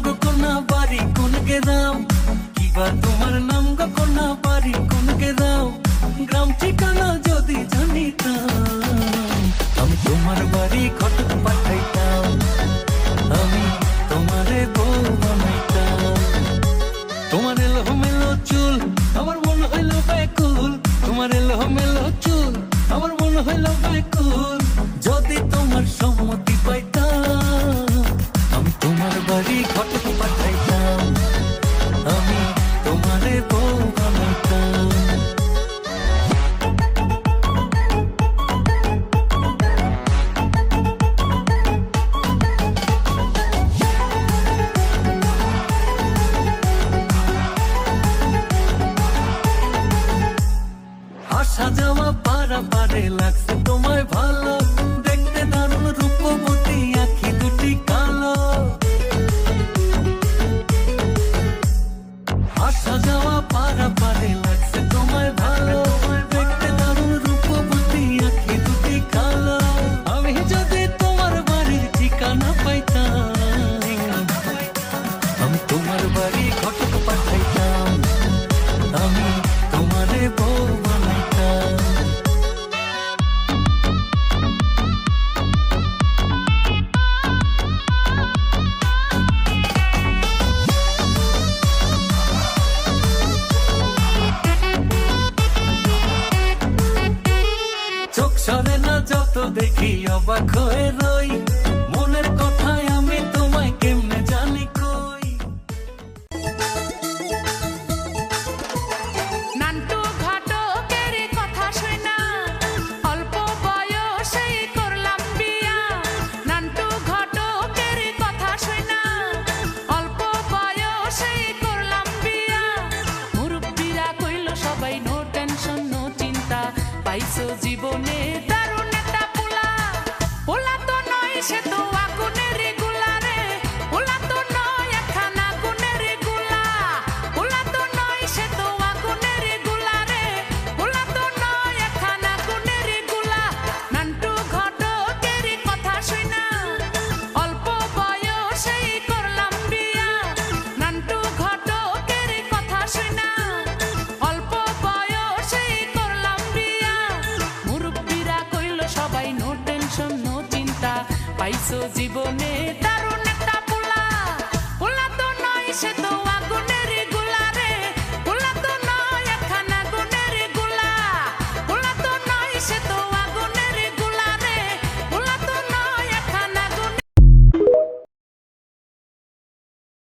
গো কোনা বাড়ি কোন গ্রাম, কিবা তোমার নাম গো কোনা বাড়ি কোন গ্রাম, গ্রাম ঠিকানা যদি জানিতাম আমি তোমার বাড়ি ঘটক পাঠাইতাম, আমি তোমারে বউ বানাইতাম। তোমার এলোমেলো চুল আমার মন হইল ব্যাকুল, তোমার এলোমেলো চুল আমার মন হইল ব্যাকুল, যদি তোমার সম্মতি পাইতাম আমি তোমার বাড়ি ঘটক পাঠাইতাম, আমি তোমারে বউ বানাইতাম। আসা যাওয়া পারাপারে লাগছে তোমায় ভালো, দেখতে দারুণ রূপবতী আঁখি দুটি কালো। আসা যাওয়া পারাপারে লাগছে তোমায় ভালো, দেখতে দারুণ রূপবতী আঁখি দুটি কালো। আমি যদি তোমার বাড়ির ঠিকানা পাইতাম আমি তোমার বাড়ি ঘটক পাঠাইতাম, আমি তোমারে বউ বানাইতাম। চোখ সরে না যত দেখি অবাক হয়ে রই, মনের কথায় আমি তোমায় কেমনে জানি কই। নান্টু ঘটকের কথা শুনা অল্প বয়সেই করলাম বিয়া, নান্টু ঘটকের কথা শুনা অল্প বয়সেই করলাম বিয়া। মুরব্বিরা কইল সবাই নো টেনশন নো চিন্তা, পাইছো জীবনে দারুণ একটা পোলা। পোলা তো নয় সে তো আগুনের গুলা রে, পোলা তো নয় একখানা গুণের গুলা, পোলা তো নয় সে তো আগুনের গুলা রে, পোলা তো নয় একখানা গুণের গুলা। নান্টু ঘটকের কথা শুনা অল্প বয়সেই করলাম বিয়া, নান্টু ঘটকের কথা শুনা অল্প বয়সেই করলাম বিয়া। মুরব্বিরা কইল সবাই নো টেনশন নো চিন্তা, পাইছো জীবনে